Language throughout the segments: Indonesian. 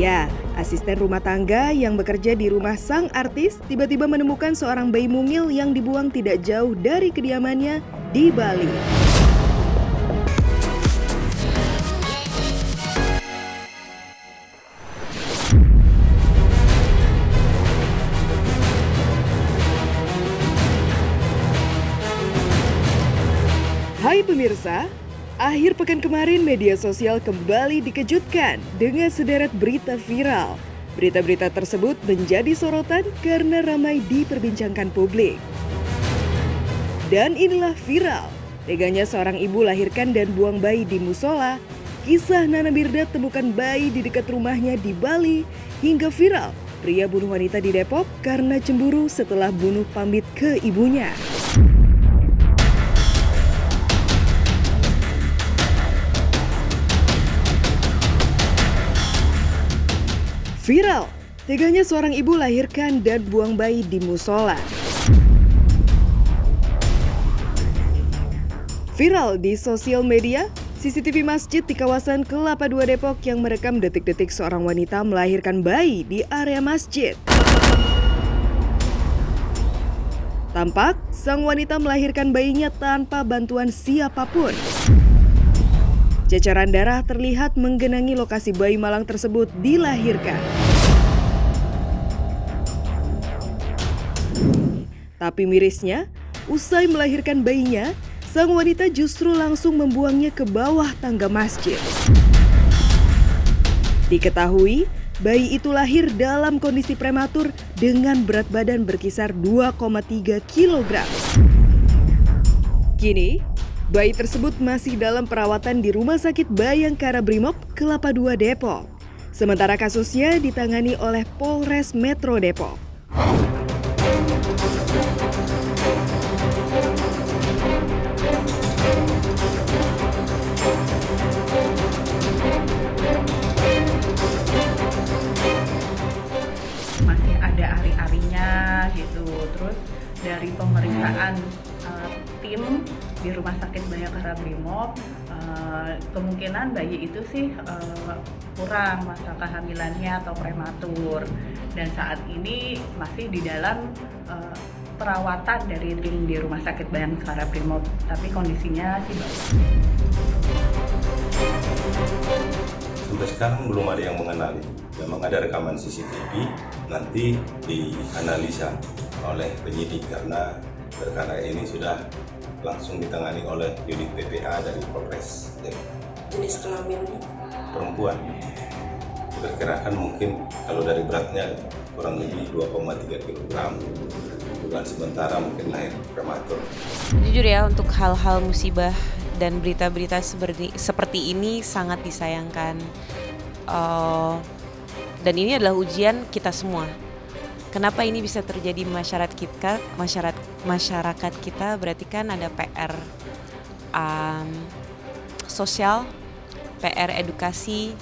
Ya, asisten rumah tangga yang bekerja di rumah sang artis tiba-tiba menemukan seorang bayi mungil yang dibuang tidak jauh dari kediamannya di Bali. Hai pemirsa, akhir pekan kemarin media sosial kembali dikejutkan dengan sederet berita viral. Berita-berita tersebut menjadi sorotan karena ramai diperbincangkan publik. Dan inilah viral, teganya seorang ibu lahirkan dan buang bayi di musola, kisah Nana Mirdad temukan bayi di dekat rumahnya di Bali, hingga viral, pria bunuh wanita di Depok karena cemburu setelah bunuh pamit ke ibunya. Viral, teganya seorang ibu lahirkan dan buang bayi di musola. Viral di sosial media, CCTV masjid di kawasan Kelapa II Depok yang merekam detik-detik seorang wanita melahirkan bayi di area masjid. Tampak sang wanita melahirkan bayinya tanpa bantuan siapapun. Ceceran darah terlihat menggenangi lokasi bayi malang tersebut dilahirkan. Tapi mirisnya, usai melahirkan bayinya, sang wanita justru langsung membuangnya ke bawah tangga masjid. Diketahui, bayi itu lahir dalam kondisi prematur dengan berat badan berkisar 2,3 kg. Kini, bayi tersebut masih dalam perawatan di Rumah Sakit Bayangkara Brimob, Kelapa II Depok. Sementara kasusnya ditangani oleh Polres Metro Depok. Masih ada ari-arinya gitu. Terus dari pemeriksaan tim di Rumah Sakit Bayangkara Brimob, kemungkinan bayi itu sih kurang masa kehamilannya atau prematur, dan saat ini masih di dalam perawatan dari tim di Rumah Sakit Bayangkara Brimob, tapi kondisinya sih bagus. Sampai sekarang belum ada yang mengenali. Memang ada rekaman CCTV, nanti dianalisa oleh penyidik karena perkara ini sudah langsung ditangani oleh unit PPA dari Polres Depok. Jenis kelaminnya Perempuan. Diperkirakan mungkin kalau dari beratnya kurang lebih 2,3 kg. Bukan sementara mungkin lahir prematur. Jujur ya, untuk hal-hal musibah dan berita-berita seperti ini sangat disayangkan. Dan ini adalah ujian kita semua. Kenapa ini bisa terjadi masyarakat kita? Berarti kan ada PR sosial, PR edukasi,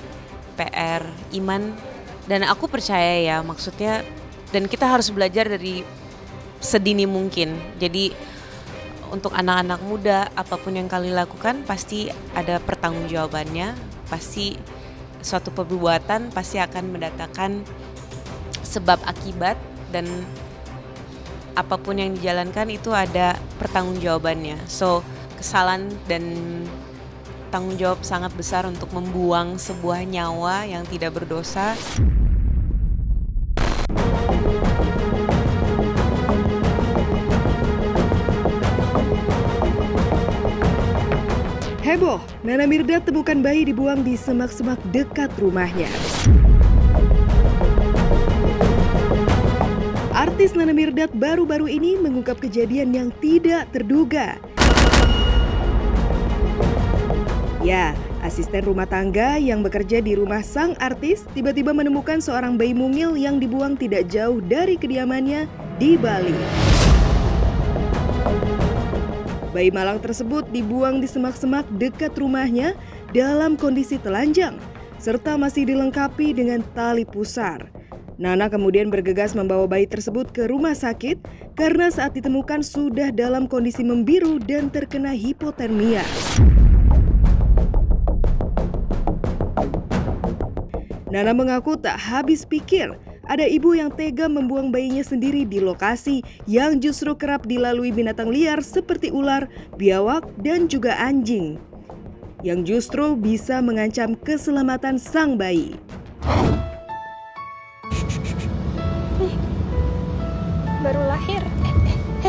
PR iman, dan aku percaya ya, maksudnya, dan kita harus belajar dari sedini mungkin. Jadi untuk anak-anak muda, apapun yang kalian lakukan pasti ada pertanggungjawabannya, pasti suatu perbuatan pasti akan mendatangkan sebab akibat, dan apapun yang dijalankan itu ada pertanggungjawabannya. So, kesalahan dan tanggung jawab sangat besar untuk membuang sebuah nyawa yang tidak berdosa. Heboh, Nana Mirdad temukan bayi dibuang di semak-semak dekat rumahnya. Artis Nana Mirdad baru-baru ini mengungkap kejadian yang tidak terduga. Ya, asisten rumah tangga yang bekerja di rumah sang artis tiba-tiba menemukan seorang bayi mungil yang dibuang tidak jauh dari kediamannya di Bali. Bayi malang tersebut dibuang di semak-semak dekat rumahnya dalam kondisi telanjang, serta masih dilengkapi dengan tali pusar. Nana kemudian bergegas membawa bayi tersebut ke rumah sakit karena saat ditemukan sudah dalam kondisi membiru dan terkena hipotermia. Nana mengaku tak habis pikir ada ibu yang tega membuang bayinya sendiri di lokasi yang justru kerap dilalui binatang liar seperti ular, biawak, dan juga anjing, yang justru bisa mengancam keselamatan sang bayi. Baru lahir.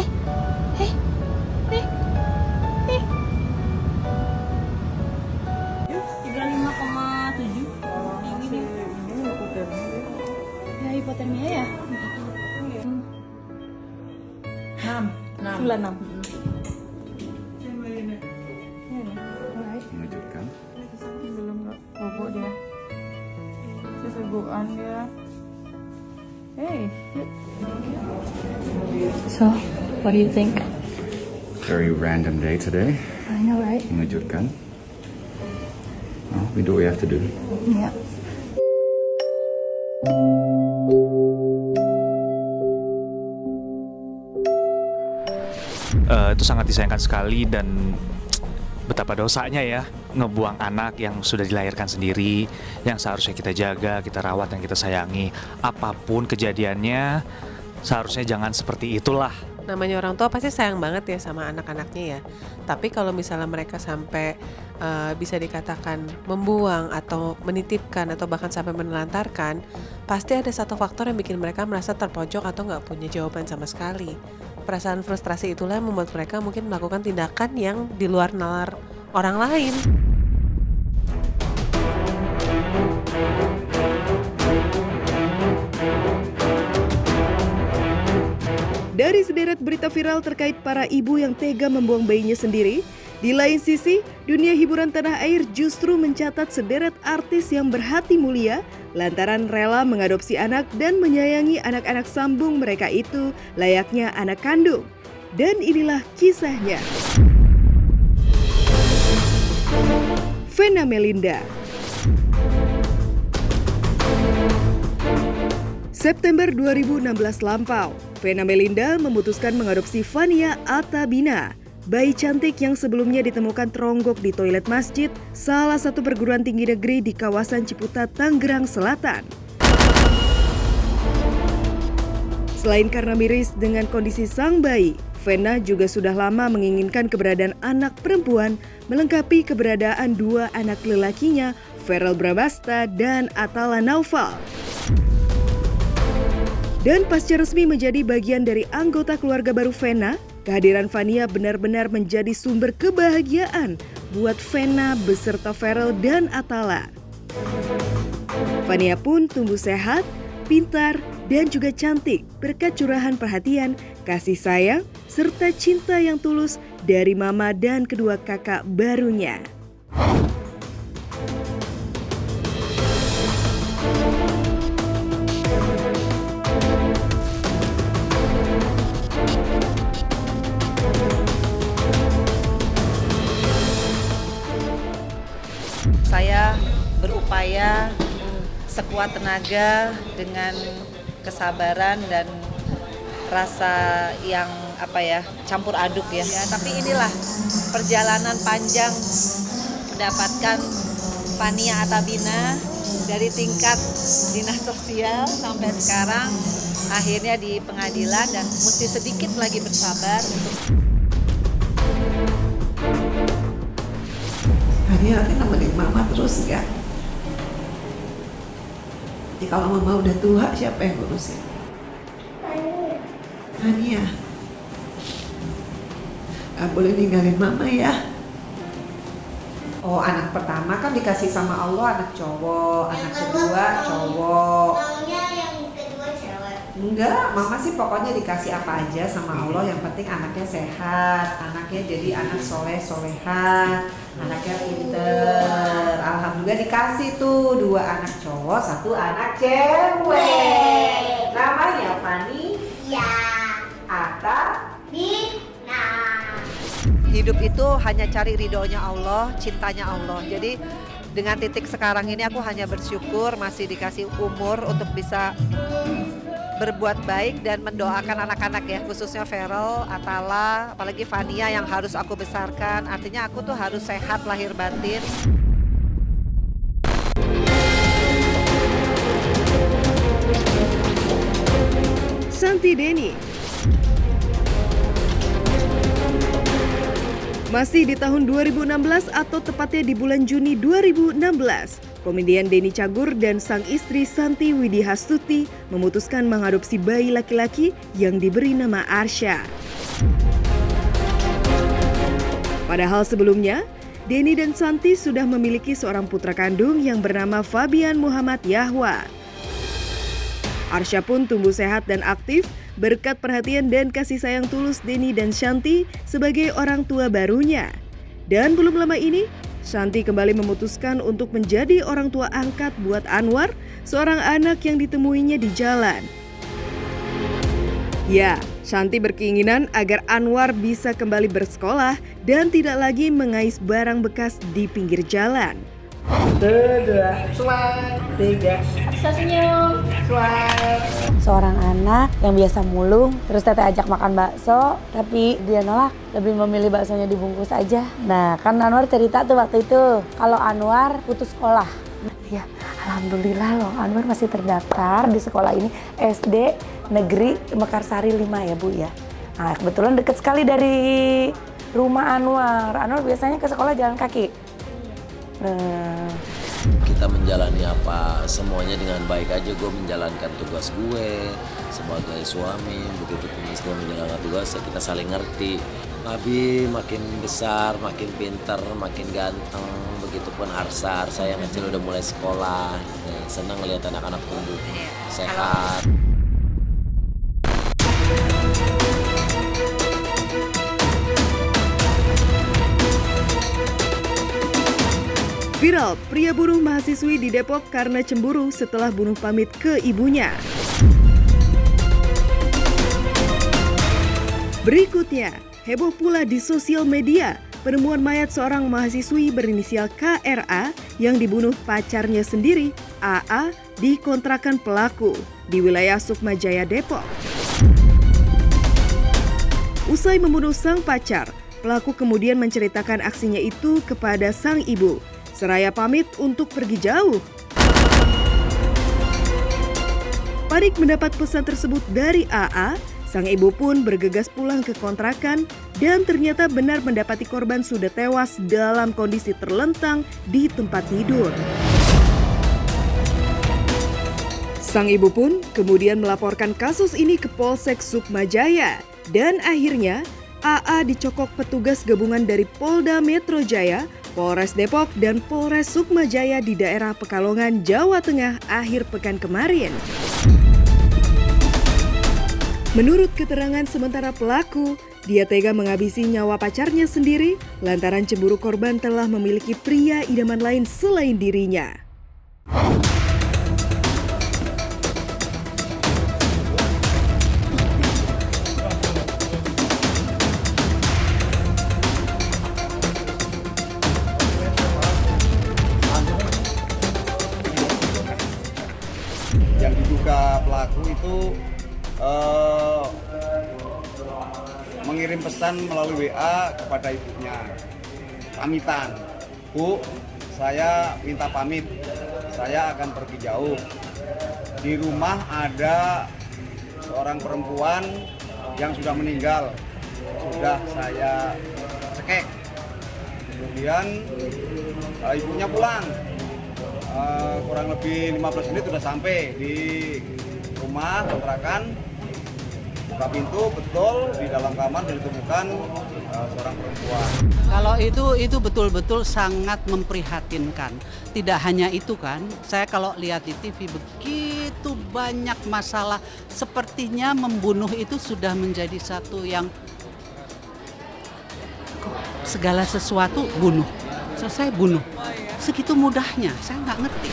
35,7. Ya hipotermia ya. 96. Mengejutkan. Belum bobok dia. Sesegukan dia. So, what do you think? Very random day today. I know, right? Mengejutkan. Oh, we do what we have to do. Yeah. Itu sangat disayangkan sekali dan betapa dosanya ya ngebuang anak yang sudah dilahirkan sendiri, yang seharusnya kita jaga, kita rawat dan kita sayangi. Apapun kejadiannya, seharusnya jangan seperti itulah. Namanya orang tua pasti sayang banget ya sama anak-anaknya ya. Tapi kalau misalnya mereka sampai bisa dikatakan membuang atau menitipkan atau bahkan sampai menelantarkan, pasti ada satu faktor yang bikin mereka merasa terpojok atau nggak punya jawaban sama sekali. Perasaan frustrasi itulah yang membuat mereka mungkin melakukan tindakan yang di luar nalar orang lain. Dari sederet berita viral terkait para ibu yang tega membuang bayinya sendiri, di lain sisi, dunia hiburan tanah air justru mencatat sederet artis yang berhati mulia lantaran rela mengadopsi anak dan menyayangi anak-anak sambung mereka itu layaknya anak kandung. Dan inilah kisahnya. Vena Melinda. September 2016 lampau, Vena Melinda memutuskan mengadopsi Fania Atabina, bayi cantik yang sebelumnya ditemukan teronggok di toilet masjid salah satu perguruan tinggi negeri di kawasan Ciputat, Tangerang Selatan. Selain karena miris dengan kondisi sang bayi, Vena juga sudah lama menginginkan keberadaan anak perempuan melengkapi keberadaan dua anak lelakinya, Verrell Bramasta dan Atala Naufal. Dan pasca resmi menjadi bagian dari anggota keluarga baru Vena, kehadiran Fania benar-benar menjadi sumber kebahagiaan buat Vena beserta Verrell dan Atala. Fania pun tumbuh sehat, pintar, dan juga cantik berkat curahan perhatian, kasih sayang, serta cinta yang tulus dari mama dan kedua kakak barunya. Saya berupaya sekuat tenaga dengan kesabaran dan rasa yang campur aduk ya. Tapi inilah perjalanan panjang mendapatkan Fania Atabina dari tingkat dinas sosial sampai sekarang akhirnya di pengadilan dan mesti sedikit lagi bersabar untuk Fania nanti nemenin mama terus ya. Jadi kalau mama udah tua siapa yang ngurusin? Fania. Gak boleh ninggalin mama ya. Oh, anak pertama kan dikasih sama Allah anak cowok, anak kedua cowok. Maunya yang kedua cewek. Enggak, mama sih pokoknya dikasih apa aja sama Allah, yang penting anaknya sehat, anaknya jadi anak soleh-solehan, anaknya pinter. Alhamdulillah dikasih tuh 2 anak cowok, 1 anak cewek. Namanya Fani, Ya. Ata, Bina. hidup itu hanya cari ridhonya Allah, cintanya Allah. Jadi dengan titik sekarang ini aku hanya bersyukur masih dikasih umur untuk bisa berbuat baik dan mendoakan anak-anak ya, khususnya Verrell, Atala, apalagi Fania yang harus aku besarkan. Artinya aku tuh harus sehat lahir batin. Shanty Denny. Masih di tahun 2016 atau tepatnya di bulan Juni 2016, komedian Denny Cagur dan sang istri Santi Widihastuti memutuskan mengadopsi bayi laki-laki yang diberi nama Arsya. Padahal sebelumnya, Denny dan Santi sudah memiliki seorang putra kandung yang bernama Fabian Muhammad Yahwa. Arsya pun tumbuh sehat dan aktif berkat perhatian dan kasih sayang tulus Denny dan Shanty sebagai orang tua barunya. Dan belum lama ini, Shanty kembali memutuskan untuk menjadi orang tua angkat buat Anwar, seorang anak yang ditemuinya di jalan. Ya, Shanty berkeinginan agar Anwar bisa kembali bersekolah dan tidak lagi mengais barang bekas di pinggir jalan. 2, 3. Senyum. Seorang anak yang biasa mulung, terus teteh ajak makan bakso, tapi dia nolak, lebih memilih baksonya dibungkus aja. Nah, kan Anwar cerita tuh waktu itu, kalau Anwar putus sekolah. Ya, alhamdulillah loh, Anwar masih terdaftar di sekolah ini, SD Negeri Mekarsari 5 ya Bu ya. Nah, kebetulan deket sekali dari rumah Anwar. Anwar biasanya ke sekolah jalan kaki. Kita menjalani apa semuanya dengan baik aja. Gue menjalankan tugas gue sebagai suami, begitu pun istri menjalankan tugas, kita saling ngerti. Nabi makin besar, makin pinter, makin ganteng. Begitupun Arsa yang kecil udah mulai sekolah. Senang ngeliat anak-anak tumbuh sehat. Viral, pria bunuh mahasiswi di Depok karena cemburu setelah bunuh pamit ke ibunya. Berikutnya, heboh pula di sosial media penemuan mayat seorang mahasiswi berinisial KRA yang dibunuh pacarnya sendiri, AA, di kontrakan pelaku di wilayah Sukmajaya, Depok. Usai membunuh sang pacar, pelaku kemudian menceritakan aksinya itu kepada sang ibu, seraya pamit untuk pergi jauh. Panik mendapat pesan tersebut dari AA, sang ibu pun bergegas pulang ke kontrakan dan ternyata benar mendapati korban sudah tewas dalam kondisi terlentang di tempat tidur. Sang ibu pun kemudian melaporkan kasus ini ke Polsek Sukmajaya dan akhirnya AA dicokok petugas gabungan dari Polda Metro Jaya, Polres Depok, dan Polres Sukmajaya di daerah Pekalongan, Jawa Tengah akhir pekan kemarin. Menurut keterangan sementara pelaku, dia tega menghabisi nyawa pacarnya sendiri lantaran cemburu korban telah memiliki pria idaman lain selain dirinya. Yang diduga pelaku itu mengirim pesan melalui WA kepada ibunya, pamitan, Bu, saya minta pamit, saya akan pergi jauh. Di rumah ada seorang perempuan yang sudah meninggal, sudah saya cekek. Kemudian ibunya pulang, kurang lebih 15 menit sudah sampai di rumah kontrakan. Buka pintu, betul di dalam kamar ditemukan seorang perempuan. Kalau itu betul-betul sangat memprihatinkan. Tidak hanya itu kan, saya kalau lihat di TV begitu banyak masalah. Sepertinya membunuh itu sudah menjadi satu yang segala sesuatu bunuh. Selesai bunuh. Segitu mudahnya, saya nggak ngerti.